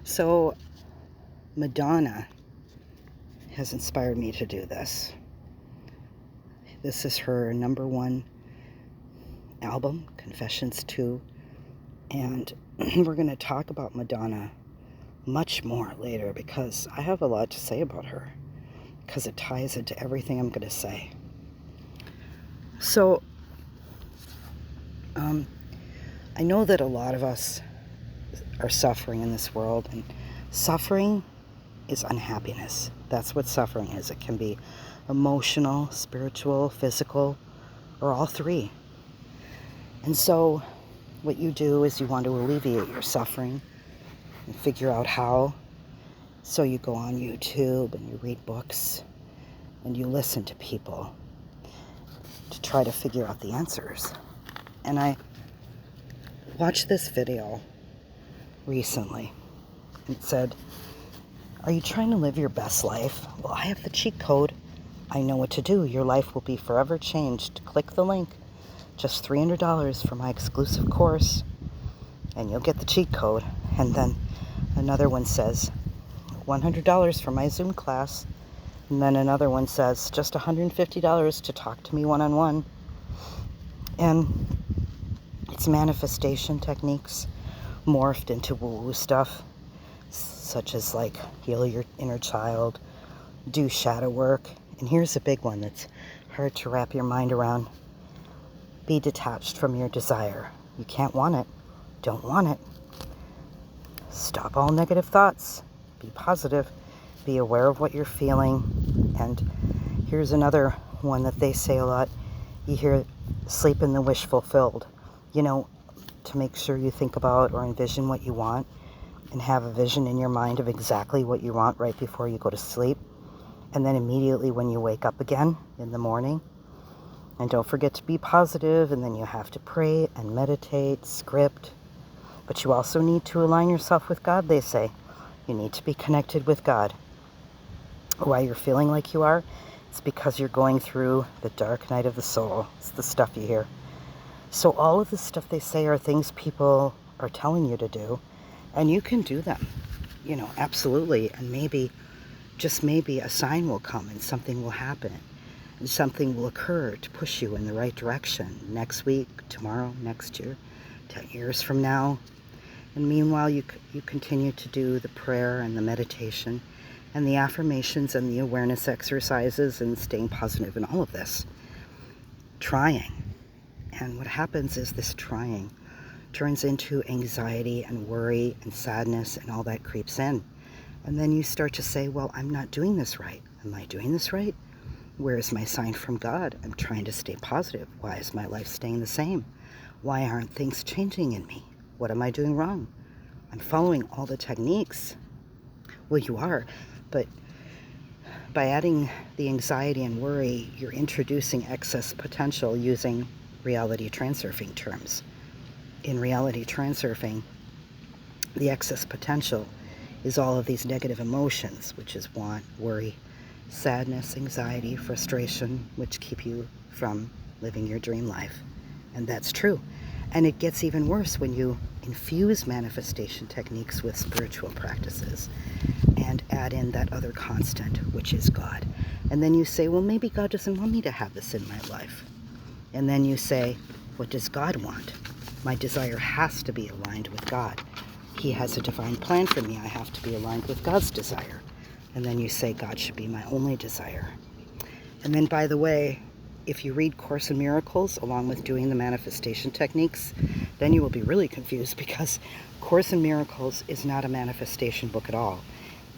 So Madonna has inspired me to do this. This is her number one album, Confessions 2, and we're going to talk about Madonna much more later because I have a lot to say about her because it ties into everything I'm going to say. So, I know that a lot of us are suffering in this world, and suffering is unhappiness. That's what suffering is. It can be emotional, spiritual, physical, or all three. And so what you do is you want to alleviate your suffering and figure out how. So you go on YouTube and you read books and you listen to people to try to figure out the answers. And I watched this video recently. It said, "Are you trying to live your best life? Well, I have the cheat code. I know what to do. Your life will be forever changed. Click the link. Just $300 for my exclusive course, and you'll get the cheat code." And then another one says, $100 for my Zoom class. And then another one says, just $150 to talk to me one-on-one. And it's manifestation techniques morphed into woo-woo stuff, such as like heal your inner child, do shadow work. And here's a big one that's hard to wrap your mind around. Be detached from your desire. You can't want it. Don't want it. Stop all negative thoughts. Be positive. Be aware of what you're feeling. And here's another one that they say a lot. You hear sleep in the wish fulfilled. To make sure you think about or envision what you want and have a vision in your mind of exactly what you want right before you go to sleep. And then immediately when you wake up again in the morning, and don't forget to be positive, and then you have to pray and meditate, script. But you also need to align yourself with God, they say. You need to be connected with God. Why you're feeling like you are? It's because you're going through the dark night of the soul. It's the stuff you hear. So all of the stuff they say are things people are telling you to do, and you can do them, absolutely. And maybe, just maybe, a sign will come and something will happen. And something will occur to push you in the right direction next week, tomorrow, next year, 10 years from now. And meanwhile, you continue to do the prayer and the meditation and the affirmations and the awareness exercises and staying positive in all of this. Trying. And what happens is this trying turns into anxiety and worry and sadness, and all that creeps in. And then you start to say, well, I'm not doing this right. Am I doing this right? Where is my sign from God? I'm trying to stay positive. Why is my life staying the same? Why aren't things changing in me? What am I doing wrong? I'm following all the techniques. Well, you are, but by adding the anxiety and worry, you're introducing excess potential using reality transurfing terms. In reality transurfing, the excess potential is all of these negative emotions, which is want, worry, sadness, anxiety, frustration, which keep you from living your dream life. And that's true. And it gets even worse when you infuse manifestation techniques with spiritual practices and add in that other constant, which is God. And then you say, well, maybe God doesn't want me to have this in my life. And then you say, what does God want? My desire has to be aligned with God. He has a divine plan for me. I have to be aligned with God's desire. And then you say, God should be my only desire. And then, by the way, if you read Course in Miracles along with doing the manifestation techniques, then you will be really confused, because Course in Miracles is not a manifestation book at all.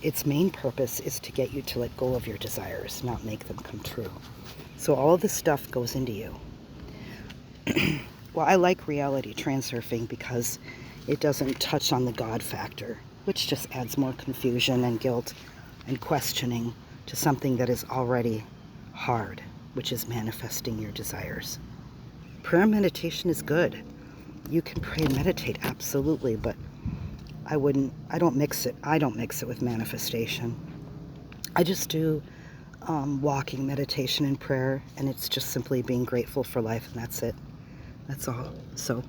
Its main purpose is to get you to let go of your desires, not make them come true. So all of this stuff goes into you. Well, I like reality transurfing because it doesn't touch on the God factor, which just adds more confusion and guilt and questioning to something that is already hard, which is manifesting your desires. Prayer and meditation is good. You can pray and meditate, absolutely, but I don't mix it with manifestation. I just do walking meditation and prayer, and it's just simply being grateful for life, and that's it. That's all. So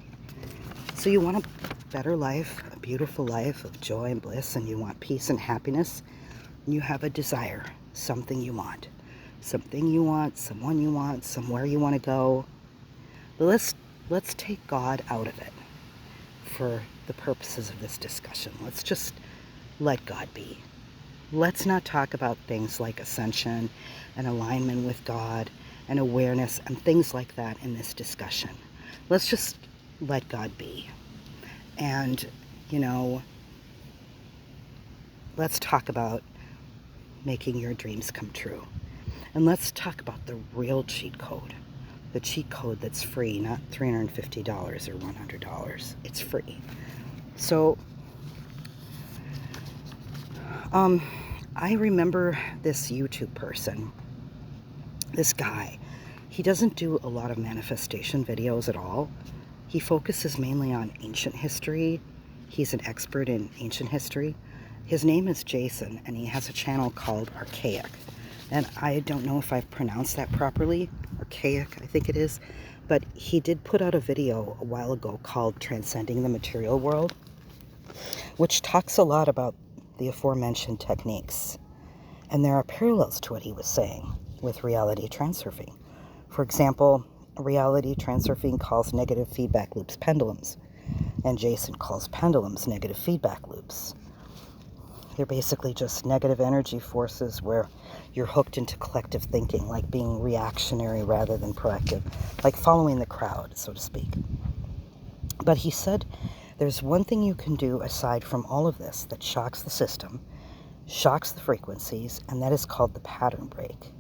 So you want a better life, a beautiful life of joy and bliss, and you want peace and happiness. And you have a desire, something you want. Something you want, someone you want, somewhere you want to go. But let's take God out of it for the purposes of this discussion. Let's just let God be. Let's not talk about things like ascension and alignment with God and awareness and things like that in this discussion. Let's just let God be. And, let's talk about making your dreams come true. And let's talk about the real cheat code. The cheat code that's free, not $350 or $100. It's free. So, I remember this YouTube person, this guy. He doesn't do a lot of manifestation videos at all. He focuses mainly on ancient history. He's an expert in ancient history. His name is Jason, and he has a channel called Archaic. And I don't know if I've pronounced that properly. Archaic, I think it is. But he did put out a video a while ago called Transcending the Material World, which talks a lot about the aforementioned techniques. And there are parallels to what he was saying with reality transurfing. For example, reality transurfing calls negative feedback loops pendulums, and Jason calls pendulums negative feedback loops. They're basically just negative energy forces where you're hooked into collective thinking, like being reactionary rather than proactive, like following the crowd, so to speak. But he said there's one thing you can do aside from all of this that shocks the system, shocks the frequencies, and that is called the pattern break.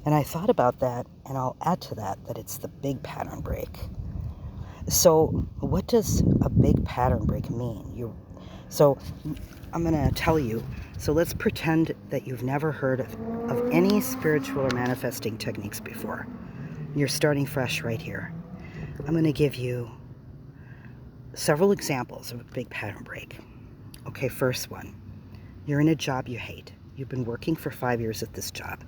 And I thought about that, and I'll add to that it's the big pattern break. So what does a big pattern break mean? So I'm going to tell you. So let's pretend that you've never heard of any spiritual or manifesting techniques before. You're starting fresh right here. I'm going to give you several examples of a big pattern break. Okay, first one. You're in a job you hate. You've been working for 5 years at this job.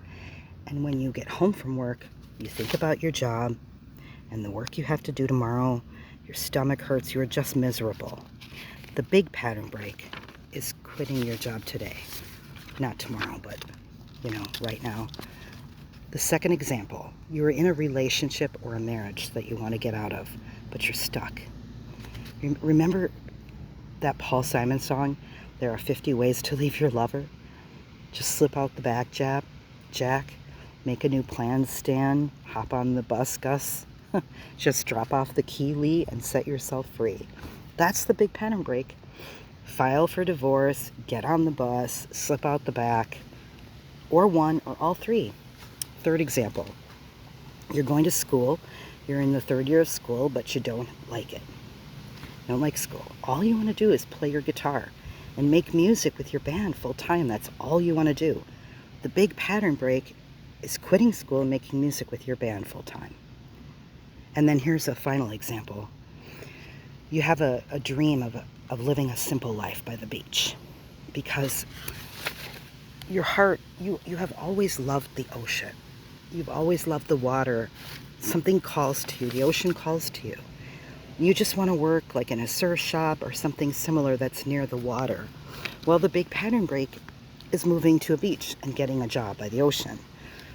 And when you get home from work, you think about your job and the work you have to do tomorrow. Your stomach hurts. You're just miserable. The big pattern break is quitting your job today. Not tomorrow, but, right now. The second example, you're in a relationship or a marriage that you want to get out of, but you're stuck. Remember that Paul Simon song, There Are 50 Ways to Leave Your Lover? Just slip out the back, Jack. Make a new plan, Stan. Hop on the bus, Gus. Just drop off the key, Lee, and set yourself free. That's the big pattern break. File for divorce, get on the bus, slip out the back, or one or all three. Third example. You're going to school. You're in the third year of school, but you don't like it. You don't like school. All you want to do is play your guitar and make music with your band full time. That's all you want to do. The big pattern break is quitting school and making music with your band full time. And then here's a final example. You have a dream of living a simple life by the beach because your heart, you have always loved the ocean. You've always loved the water. Something calls to you. The ocean calls to you. You just want to work like in a surf shop or something similar that's near the water. Well, the big pattern break is moving to a beach and getting a job by the ocean.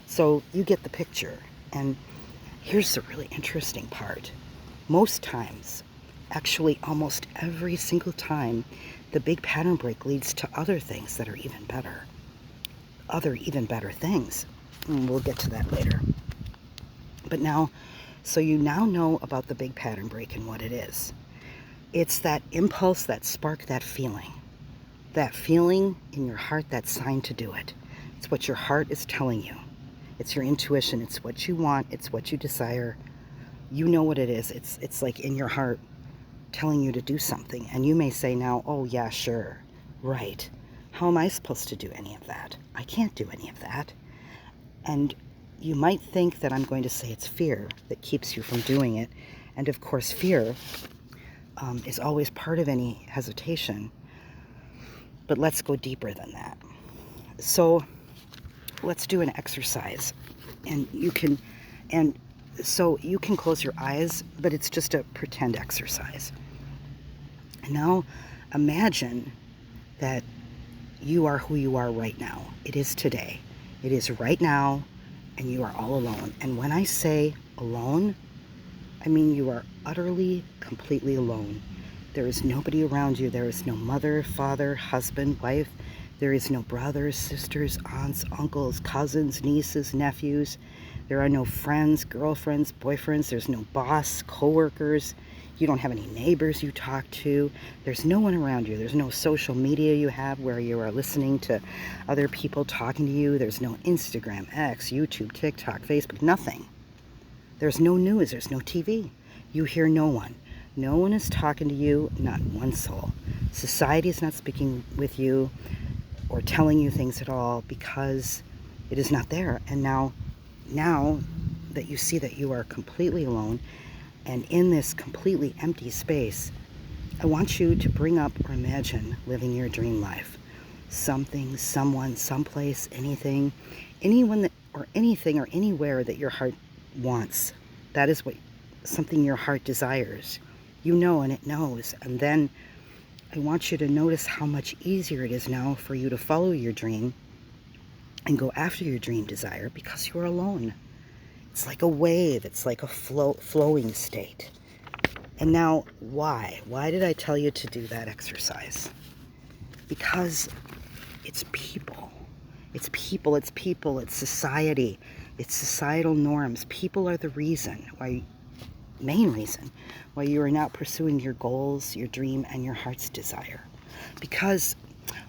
So you get the picture. And here's the really interesting part. Most times, actually almost every single time, the big pattern break leads to other things that are even better. Other even better things. And we'll get to that later. But now, so you now know about the big pattern break and what it is. It's that impulse, that spark, that feeling. That feeling in your heart, that sign to do it. It's what your heart is telling you. It's your intuition. It's what you want. It's what you desire. You know what it is. It's like in your heart telling you to do something. And you may say now, oh yeah, sure, right. How am I supposed to do any of that? I can't do any of that. And you might think that I'm going to say it's fear that keeps you from doing it. And of course, fear is always part of any hesitation. But let's go deeper than that. So let's do an exercise. So you can close your eyes, but it's just a pretend exercise. And now imagine that you are who you are right now. It is today. It is right now, and you are all alone. And when I say alone, I mean you are utterly, completely alone. There is nobody around you. There is no mother, father, husband, wife. There is no brothers, sisters, aunts, uncles, cousins, nieces, nephews. There are no friends, girlfriends, boyfriends. There's no boss, coworkers. You don't have any neighbors you talk to. There's no one around you. There's no social media you have where you are listening to other people talking to you. There's no Instagram, X, YouTube, TikTok, Facebook, nothing. There's no news. There's no TV. You hear no one. No one is talking to you, not one soul. Society is not speaking with you or telling you things at all because it is not there. And now that you see that you are completely alone and in this completely empty space, I want you to bring up or imagine living your dream life. Something, someone, someplace, anything, anyone that, or anything or anywhere that your heart wants. That is what something your heart desires. You know, and it knows. And then I want you to notice how much easier it is now for you to follow your dream and go after your dream desire because you are alone. It's like a wave. It's like a flowing state. And now, why? Why did I tell you to do that exercise? Because it's people. It's people, it's people, it's society. It's societal norms. People are the main reason why you are not pursuing your goals, your dream, and your heart's desire. Because,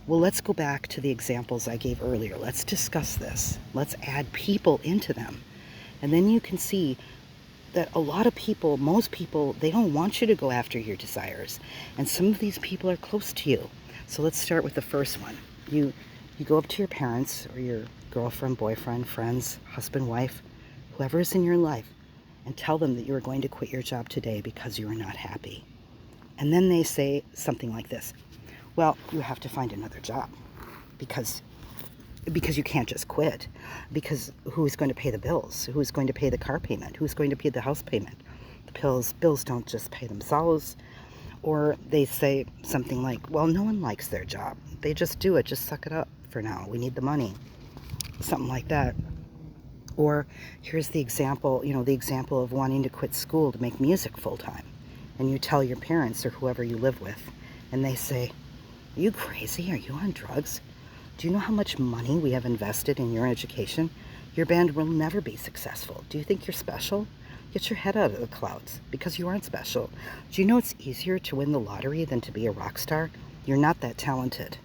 well, let's go back to the examples I gave earlier. Let's discuss this. Let's add people into them. And then you can see that a lot of people, most people, they don't want you to go after your desires. And some of these people are close to you. So let's start with the first one. You go up to your parents or your girlfriend, boyfriend, friends, husband, wife, whoever is in your life, and tell them that you are going to quit your job today because you are not happy. And then they say something like this: well, you have to find another job because you can't just quit. Because who's going to pay the bills? Who's going to pay the car payment? Who's going to pay the house payment? The bills don't just pay themselves. Or they say something like, well, no one likes their job. They just do it. Just suck it up for now. We need the money. Something like that. Or here's the example, the example of wanting to quit school to make music full time. And you tell your parents or whoever you live with, and they say, are you crazy? Are you on drugs? Do you know how much money we have invested in your education? Your band will never be successful. Do you think you're special? Get your head out of the clouds, because you aren't special. Do you know it's easier to win the lottery than to be a rock star? You're not that talented.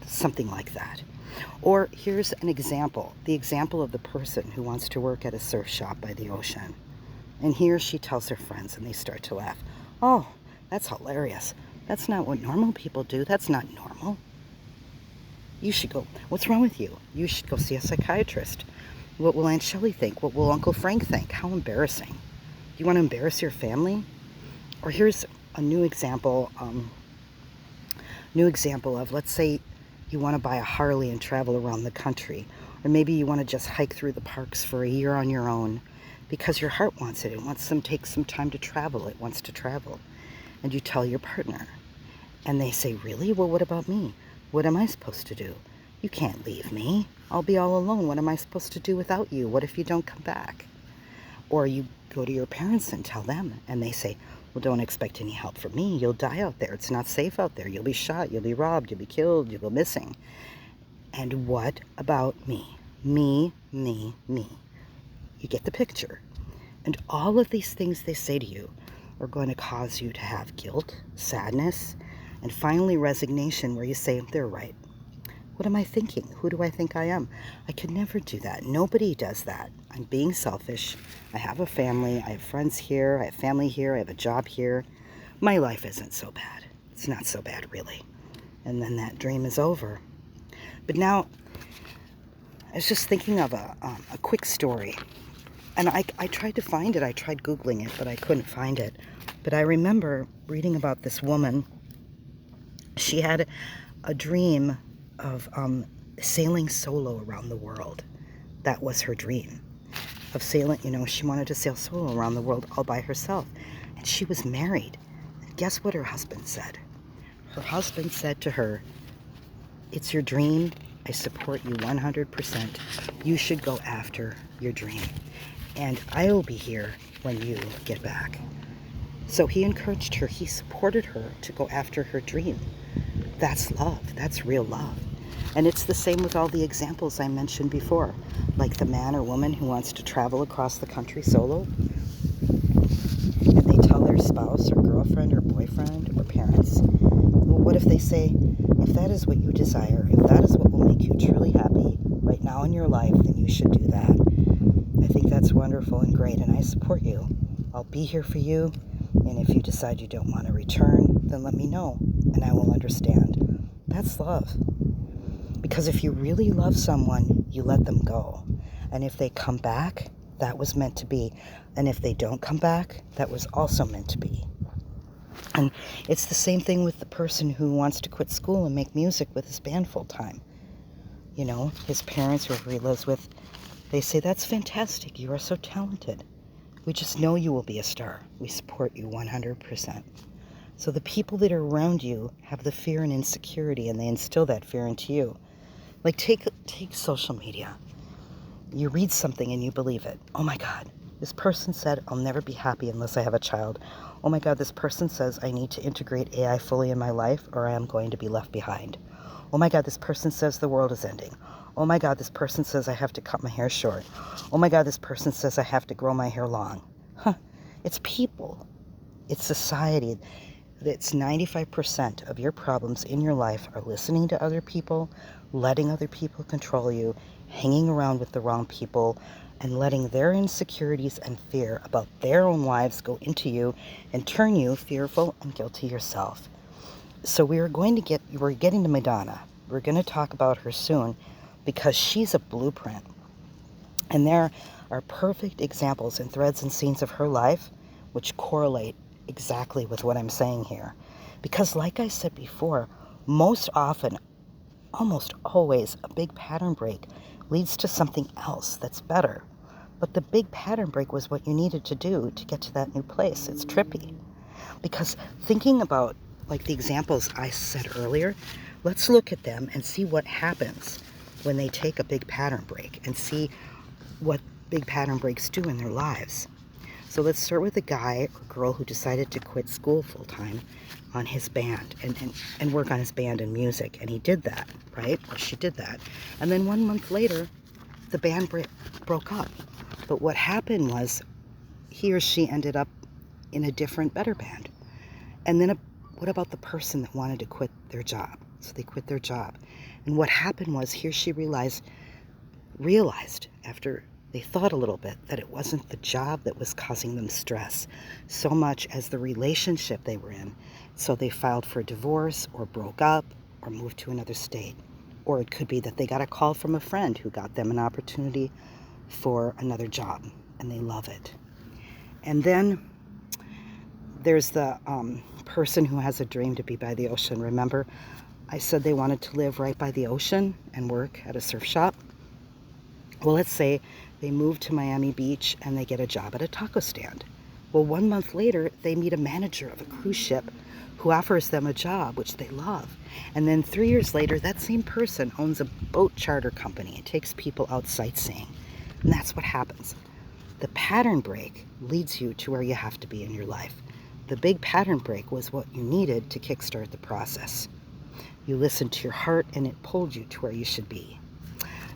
Something like that. Or here's an example, the example of the person who wants to work at a surf shop by the ocean. And he or she tells their friends, and they start to laugh. Oh, that's hilarious. That's not what normal people do. That's not normal. You should go. What's wrong with you? You should go see a psychiatrist. What will Aunt Shelley think? What will Uncle Frank think? How embarrassing. You want to embarrass your family? Or here's a new example of, let's say you want to buy a Harley and travel around the country. Or maybe you want to just hike through the parks for a year on your own because your heart wants it. It wants to take some time to travel. It wants to travel. And you tell your partner. And they say, really? Well, what about me? What am I supposed to do? You can't leave me. I'll be all alone. What am I supposed to do without you? What if you don't come back? Or you go to your parents and tell them, and they say, well, don't expect any help from me. You'll die out there. It's not safe out there. You'll be shot. You'll be robbed. You'll be killed. You'll go missing. And what about me? Me, me, me. You get the picture. And all of these things they say to you are going to cause you to have guilt, sadness, and finally resignation, where you say, they're right. What am I thinking? Who do I think I am? I could never do that. Nobody does that. I'm being selfish. I have a family. I have friends here. I have family here. I have a job here. My life isn't so bad. It's not so bad, really. And then that dream is over. But now, I was just thinking of a quick story. And I tried to find it. I tried Googling it, but I couldn't find it. But I remember reading about this woman. She had a dream of sailing solo around the world. That was her dream. Of sailing, she wanted to sail solo around the world all by herself. And she was married. And guess what her husband said? her husband said to her, "It's your dream. I support you 100%. You should go after your dream. And I will be here when you get back." So he encouraged her. He supported her to go after her dream. That's love. That's real love. And it's the same with all the examples I mentioned before, like the man or woman who wants to travel across the country solo, and they tell their spouse or girlfriend or boyfriend or parents, well, what if they say, "If that is what you desire, if that is what will make you truly happy right now in your life, then you should do that." I think that's wonderful and great, and I support you. I'll be here for you, and if you decide you don't want to return, then let me know, and I will understand. That's love. Because if you really love someone, you let them go. And if they come back, that was meant to be. And if they don't come back, that was also meant to be. And it's the same thing with the person who wants to quit school and make music with his band full time. You know, his parents, whoever he lives with, they say, "That's fantastic. You are so talented. We just know you will be a star. We support you 100%. So the people that are around you have the fear and insecurity, and they instill that fear into you. Like take social media. You read something and you believe it. Oh my God, this person said I'll never be happy unless I have a child. Oh my God, this person says I need to integrate AI fully in my life or I am going to be left behind. Oh my God, this person says the world is ending. Oh my God, this person says I have to cut my hair short. Oh my God, this person says I have to grow my hair long." It's people. It's society. It's 95% of your problems in your life are listening to other people, letting other people control you, hanging around with the wrong people, and letting their insecurities and fear about their own lives go into you and turn you fearful and guilty yourself. So we're getting to Madonna. We're going to talk about her soon because she's a blueprint. And there are perfect examples and threads and scenes of her life which correlate exactly with what I'm saying here. Because like I said before, most often, almost always, a big pattern break leads to something else that's better. But the big pattern break was what you needed to do to get to that new place. It's trippy. Because thinking about like the examples I said earlier, let's look at them and see what happens when they take a big pattern break and see what big pattern breaks do in their lives. So let's start with a guy or girl who decided to quit school full-time on his band and work on his band and music. And he did that, right? Or she did that. And then 1 month later, the band broke up. But what happened was he or she ended up in a different, better band. And then what about the person that wanted to quit their job? So they quit their job. And what happened was he or she realized after they thought a little bit that it wasn't the job that was causing them stress so much as the relationship they were in. So they filed for divorce or broke up or moved to another state. Or it could be that they got a call from a friend who got them an opportunity for another job and they love it. And then there's the person who has a dream to be by the ocean. Remember, I said they wanted to live right by the ocean and work at a surf shop? Well, let's say they move to Miami Beach and they get a job at a taco stand. Well, 1 month later, they meet a manager of a cruise ship who offers them a job, which they love. And then 3 years later, that same person owns a boat charter company and takes people out sightseeing. And that's what happens. The pattern break leads you to where you have to be in your life. The big pattern break was what you needed to kickstart the process. You listened to your heart and it pulled you to where you should be.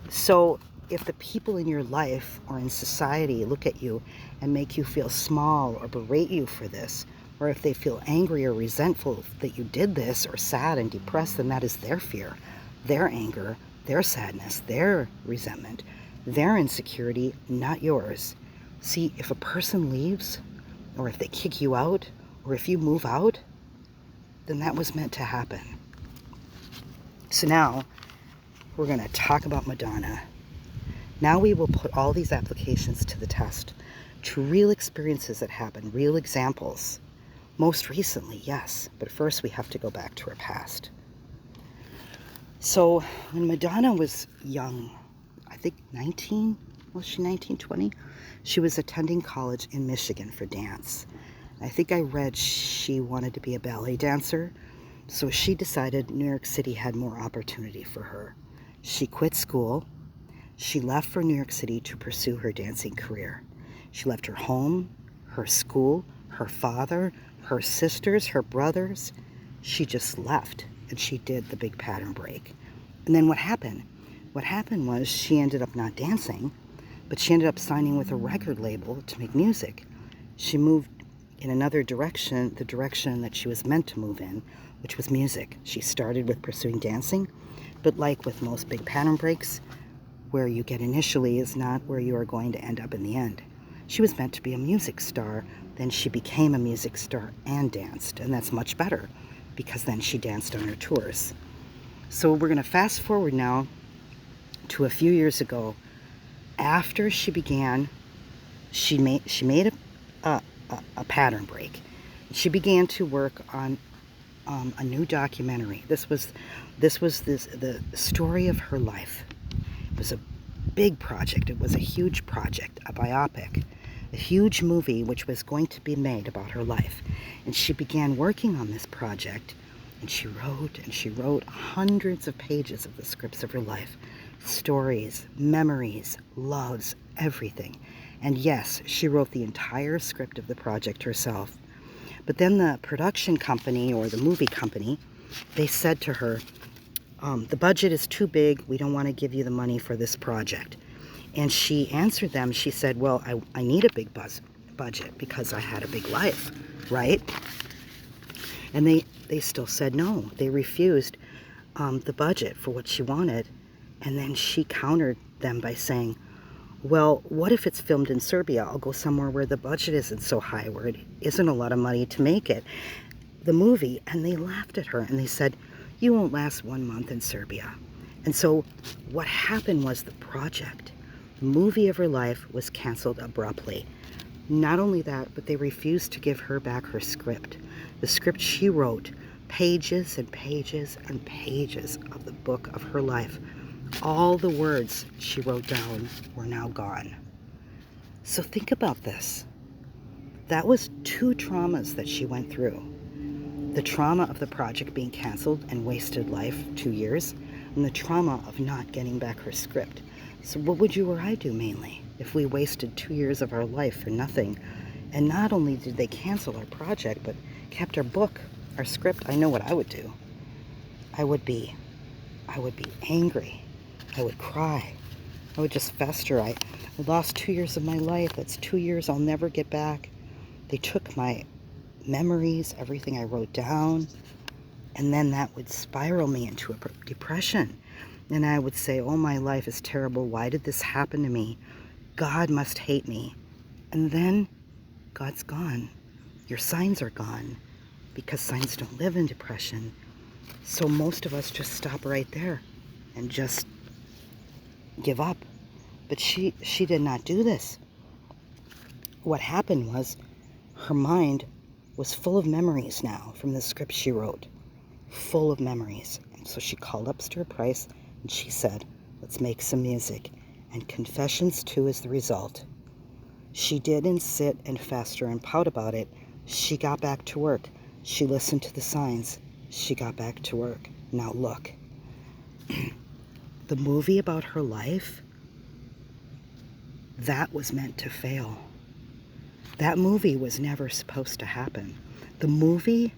So if the people in your life or in society look at you and make you feel small or berate you for this, or if they feel angry or resentful that you did this or sad and depressed, then that is their fear, their anger, their sadness, their resentment, their insecurity, not yours. See, if a person leaves, or if they kick you out, or if you move out, then that was meant to happen. So now we're going to talk about Madonna. Now we will put all these applications to the test, to real experiences that happen, real examples. Most recently, yes, but first we have to go back to her past. So when Madonna was young, I think 19, was she 19, 20? She was attending college in Michigan for dance. I think I read she wanted to be a ballet dancer, So she decided New York City had more opportunity for her. She quit school. She left for New York City to pursue her dancing career. She left her home, her school, her father, her sisters, her brothers. She just left, and she did the big pattern break. And then what happened? What happened was she ended up not dancing, but she ended up signing with a record label to make music. She moved in another direction, the direction that she was meant to move in, which was music. She started with pursuing dancing, but like with most big pattern breaks, where you get initially is not where you are going to end up in the end. She was meant to be a music star, then she became a music star and danced, and that's much better because then she danced on her tours. So we're going to fast forward now to a few years ago. After she began, she made a pattern break. She began to work on a new documentary. This was the story of her life. It was a big project. It was a huge project, a biopic, a huge movie which was going to be made about her life. And she began working on this project, and she wrote hundreds of pages of the scripts of her life. Stories, memories, loves, everything. And yes, she wrote the entire script of the project herself. But then the production company, or the movie company, they said to her, the budget is too big. We don't want to give you the money for this project. And she answered them. She said, well, I need a big budget because I had a big life, right? And they still said no. They refused the budget for what she wanted. And then she countered them by saying, well, what if it's filmed in Serbia? I'll go somewhere where the budget isn't so high, where it isn't a lot of money to make it, the movie. And they laughed at her and they said, you won't last 1 month in Serbia. And so what happened was the project, the movie of her life, was canceled abruptly. Not only that, but they refused to give her back her script. The script she wrote, pages and pages and pages of the book of her life. All the words she wrote down were now gone. So think about this. That was 2 traumas that she went through. The trauma of the project being canceled and wasted life, 2 years, and the trauma of not getting back her script. So what would you or I do mainly if we wasted 2 years of our life for nothing? And not only did they cancel our project, but kept our book, our script. I know what I would do. I would be angry. I would cry. I would just fester. I lost 2 years of my life. That's 2 years I'll never get back. They took my memories, everything I wrote down, and then that would spiral me into a depression. And I would say, oh, my life is terrible. Why did this happen to me? God must hate me. And then God's gone. Your signs are gone, because signs don't live in depression. So most of us just stop right there and just give up. But she did not do this. What happened was her mind was full of memories now from the script she wrote, full of memories. And so she called up Stir Price and she said, let's make some music. And Confessions 2 is the result. She didn't sit and fester and pout about it. She got back to work. She listened to the signs. She got back to work. Now look, the movie about her life, that was meant to fail. That movie was never supposed to happen. The movie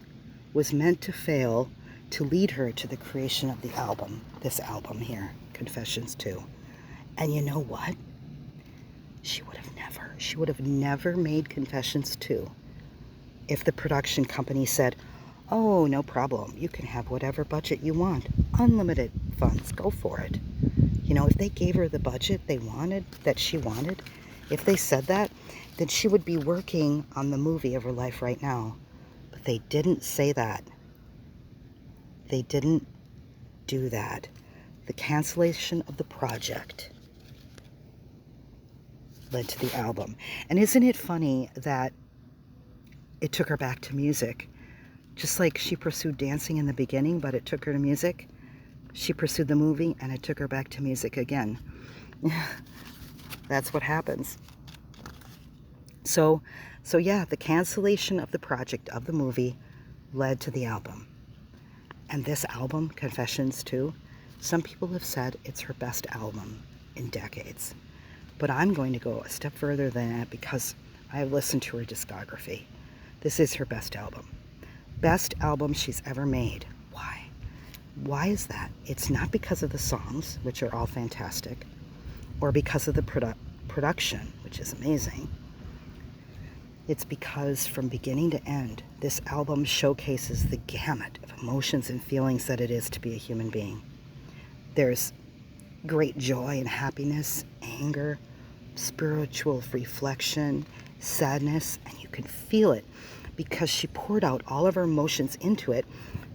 was meant to fail to lead her to the creation of the album, this album here, Confessions 2. And you know what? She would have never made Confessions 2 if the production company said, oh, no problem, you can have whatever budget you want, unlimited funds, go for it. You know, if they gave her the budget they wanted, that she wanted, if they said that, then she would be working on the movie of her life right now. But they didn't say that. They didn't do that. The cancellation of the project led to the album. And isn't it funny that it took her back to music? Just like she pursued dancing in the beginning, but it took her to music. She pursued the movie, and it took her back to music again. That's what happens. So yeah, the cancellation of the project of the movie led to the album. And this album, Confessions 2, some people have said it's her best album in decades. But I'm going to go a step further than that because I have listened to her discography. This is her best album. Best album she's ever made. Why? Why is that? It's not because of the songs, which are all fantastic, or because of the production, which is amazing. It's because from beginning to end, this album showcases the gamut of emotions and feelings that it is to be a human being. There's great joy and happiness, anger, spiritual reflection, sadness, and you can feel it because she poured out all of her emotions into it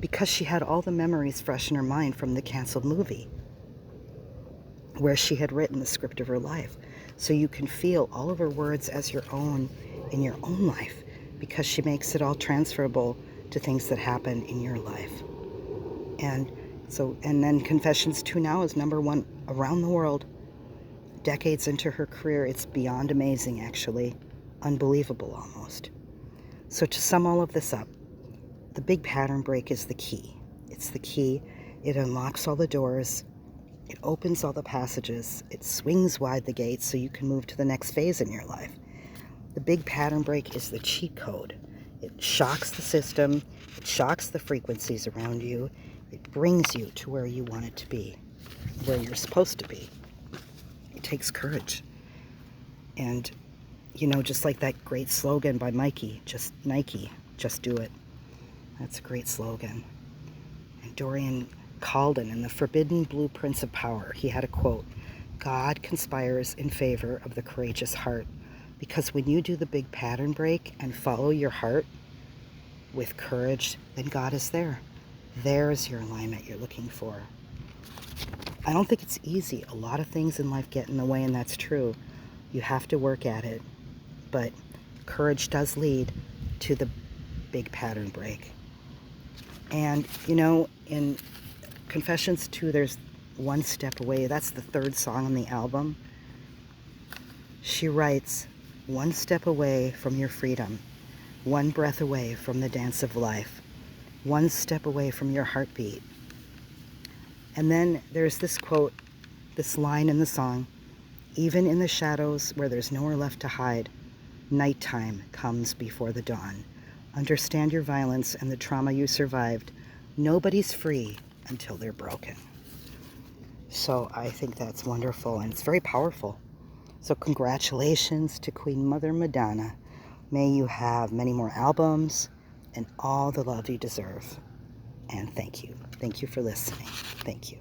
because she had all the memories fresh in her mind from the canceled movie where she had written the script of her life. So you can feel all of her words as your own in your own life because she makes it all transferable to things that happen in your life. And then Confessions 2 now is #1 around the world. Decades into her career, it's beyond amazing, actually. Unbelievable, almost. So to sum all of this up, the big pattern break is the key. It's the key. It unlocks all the doors. It opens all the passages. It swings wide the gates so you can move to the next phase in your life. The big pattern break is the cheat code. It shocks the system. It shocks the frequencies around you. It brings you to where you want it to be, where you're supposed to be. It takes courage. And, just like that great slogan by Nike, just do it. That's a great slogan. And Dorian Calden in The Forbidden Blueprints of Power, he had a quote, "God conspires in favor of the courageous heart." Because when you do the big pattern break and follow your heart with courage, then God is there. There's your alignment you're looking for. I don't think it's easy. A lot of things in life get in the way, and that's true. You have to work at it. But courage does lead to the big pattern break. And, in Confessions 2, there's One Step Away. That's the third song on the album. She writes, "One step away from your freedom, one breath away from the dance of life, one step away from your heartbeat." And then there's this quote, this line in the song, "Even in the shadows where there's nowhere left to hide, nighttime comes before the dawn. Understand your violence and the trauma you survived. Nobody's free until they're broken." So I think that's wonderful, and it's very powerful. So congratulations to Queen Mother Madonna. May you have many more albums and all the love you deserve. And thank you. Thank you for listening. Thank you.